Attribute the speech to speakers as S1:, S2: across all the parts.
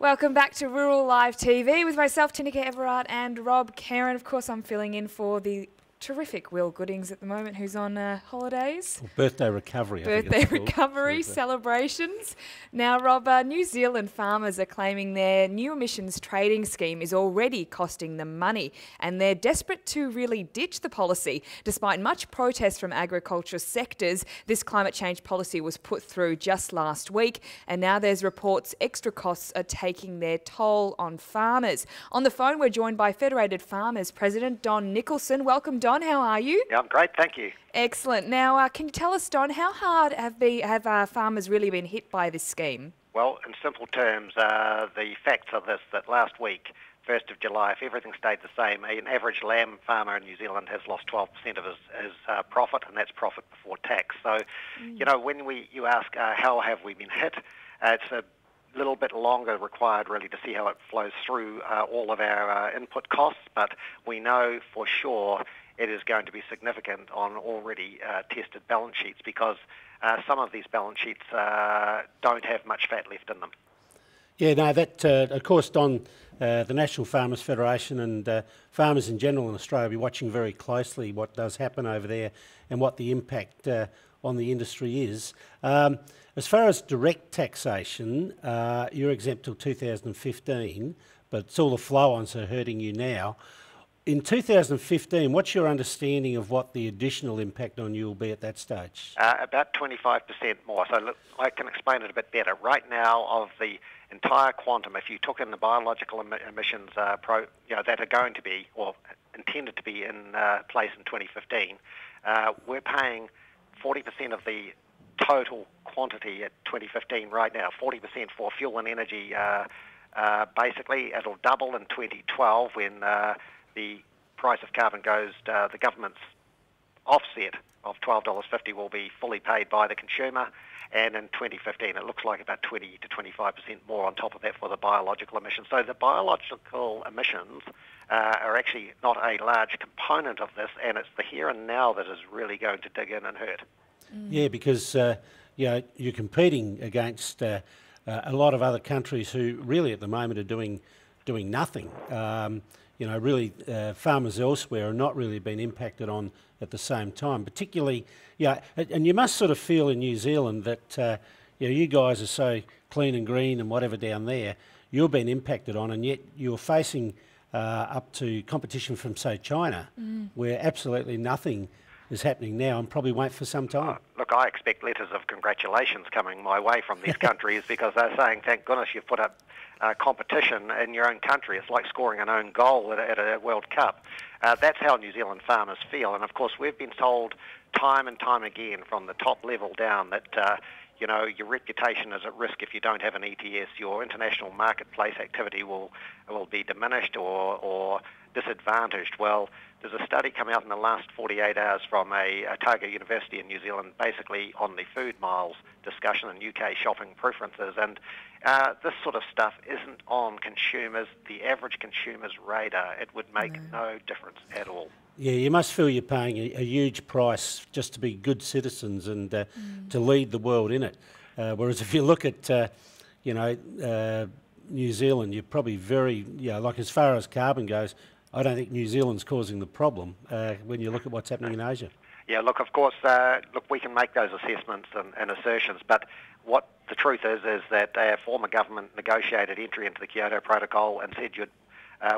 S1: Welcome back to Rural Live TV with myself, Tinika Everard, and Rob Karen. Of course, I'm filling in for the terrific Will Goodings at the moment, who's on holidays.
S2: Well, birthday recovery.
S1: Birthday recovery celebrations. Now, Rob, New Zealand farmers are claiming their new emissions trading scheme is already costing them money, and they're desperate to really ditch the policy. Despite much protest from agriculture sectors, this climate change policy was put through just last week, and now there's reports extra costs are taking their toll on farmers. On the phone, we're joined by Federated Farmers President Don Nicholson. Welcome, Don. How are you?
S3: Yeah, I'm great, thank you.
S1: Excellent. Now, can you tell us, Don, how hard have farmers really been hit by this scheme?
S3: Well, in simple terms, the facts are this, that last week, 1st of July, if everything stayed the same, an average lamb farmer in New Zealand has lost 12% of his profit, and that's profit before tax. So, you know, when you ask how have we been hit, it's a little bit longer required really to see how it flows through all of our input costs, but we know for sure it is going to be significant on already tested balance sheets, because some of these balance sheets don't have much fat left in them.
S2: Yeah, no, that, of course, Don, the National Farmers Federation and farmers in general in Australia will be watching very closely what does happen over there and what the impact on the industry is. As far as direct taxation, you're exempt till 2015, but it's all the flow-ons are hurting you now. In 2015, what's your understanding of what the additional impact on you will be at that stage?
S3: About 25% more. So look, I can explain it a bit better. Right now, of the entire quantum, if you took in the biological emissions that are going to be, or intended to be in place in 2015, we're paying 40% of the total quantity at 2015 right now, 40% for fuel and energy. Basically, it'll double in 2012 when the price of carbon goes, the government's offset of $12.50 will be fully paid by the consumer, and in 2015 it looks like about 20 to 25% more on top of that for the biological emissions. So the biological emissions are actually not a large component of this, and it's the here and now that is really going to dig in and hurt.
S2: Yeah, because you know, you're competing against a lot of other countries who really at the moment are doing nothing. You know, really, farmers elsewhere are not really being impacted on at the same time. Particularly, yeah, and you must sort of feel in New Zealand that you know, you guys are so clean and green and whatever down there, you're being impacted on, and yet you're facing up to competition from, say, China, where absolutely nothing is happening now and probably won't for some time.
S3: Look, I expect letters of congratulations coming my way from these countries, because they're saying, thank goodness you've put up competition in your own country. It's like scoring an own goal at a World Cup. That's how New Zealand farmers feel. And of course, we've been told time and time again from the top level down that you know, your reputation is at risk if you don't have an ETS. Your international marketplace activity will be diminished or disadvantaged. Well, there's a study come out in the last 48 hours from a Otago University in New Zealand, basically on the food miles discussion and UK shopping preferences. And this sort of stuff isn't on consumers, the average consumer's radar. It would make no difference at all.
S2: Yeah, you must feel you're paying a huge price just to be good citizens and to lead the world in it. Whereas if you look at, you know, New Zealand, you're probably very, you know, like as far as carbon goes, I don't think New Zealand's causing the problem when you look at what's happening in Asia. Yeah,
S3: look, of course, look, we can make those assessments and assertions, but what the truth is that our former government negotiated entry into the Kyoto Protocol and said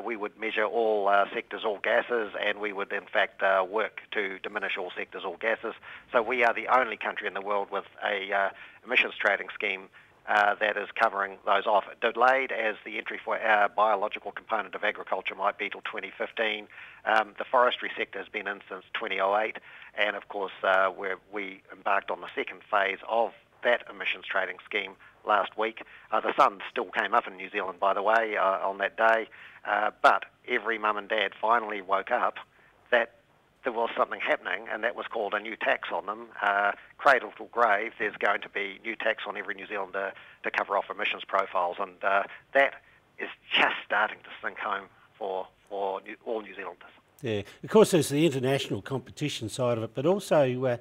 S3: we would measure all sectors, all gases, and we would in fact work to diminish all sectors, all gases. So we are the only country in the world with a emissions trading scheme that is covering those off. Delayed as the entry for our biological component of agriculture might be till 2015. The forestry sector has been in since 2008, and of course where we embarked on the second phase of that emissions trading scheme last week. The sun still came up in New Zealand, by the way, on that day, but every mum and dad finally woke up that there was something happening, and that was called a new tax on them. Cradle to grave, there's going to be new tax on every New Zealander to cover off emissions profiles, and that is just starting to sink home for all New Zealanders.
S2: Yeah, of course there's the international competition side of it, but also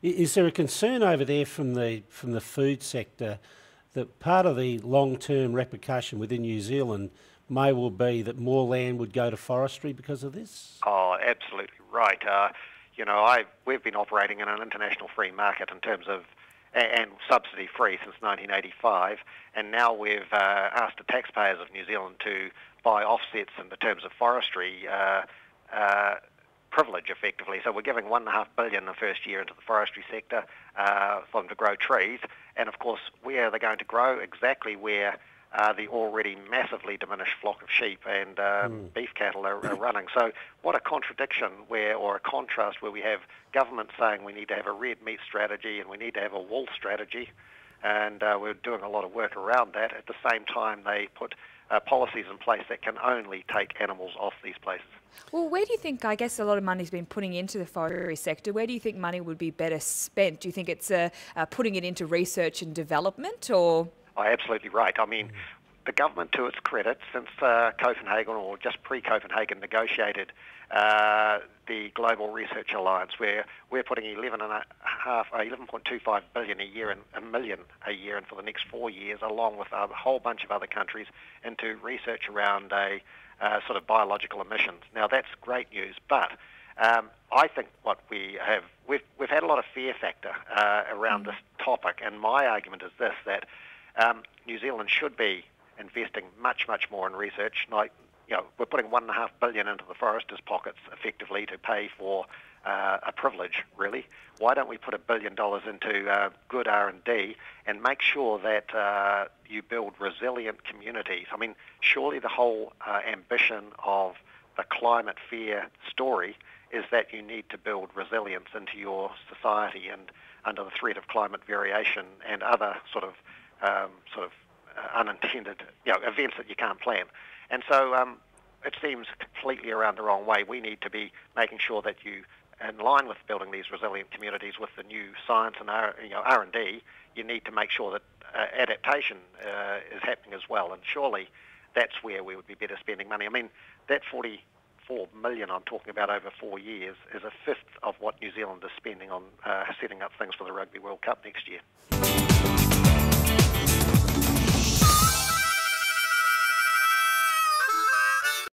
S2: is there a concern over there from the food sector that part of the long-term repercussion within New Zealand may well be that more land would go to forestry because of this?
S3: Oh, absolutely right. We've been operating in an international free market in terms of and subsidy-free since 1985, and now we've asked the taxpayers of New Zealand to buy offsets in the terms of forestry privilege, effectively. So we're giving $1.5 billion the first year into the forestry sector for them to grow trees, and of course, where they're going to grow, exactly where the already massively diminished flock of sheep and beef cattle are running. So what a contradiction or a contrast where we have government saying we need to have a red meat strategy and we need to have a wool strategy, and we're doing a lot of work around that. At the same time, they put policies in place that can only take animals off these places.
S1: Well, where do you think, I guess a lot of money's been putting into the forestry sector, where do you think money would be better spent? Do you think it's putting it into research and development, or...?
S3: Oh, absolutely right. I mean, the government, to its credit, since Copenhagen or just pre-Copenhagen negotiated the Global Research Alliance, where we're putting 11.25 billion a year and $1 million a year, and for the next 4 years, along with a whole bunch of other countries, into research around sort of biological emissions. Now, that's great news, but I think what we've had a lot of fear factor around this topic, and my argument is this, that New Zealand should be investing much, much more in research. Like, we're putting $1.5 billion into the foresters' pockets, effectively, to pay for a privilege, really. Why don't we put $1 billion into good R&D and make sure that you build resilient communities? I mean, surely the whole ambition of the climate fear story is that you need to build resilience into your society, and under the threat of climate variation and other sort of unintended events that you can't plan. And so it seems completely around the wrong way. We need to be making sure that you, in line with building these resilient communities with the new science and R&D, you need to make sure that adaptation is happening as well. And surely that's where we would be better spending money. I mean, that 44 million I'm talking about over 4 years is a fifth of what New Zealand is spending on setting up things for the Rugby World Cup next year.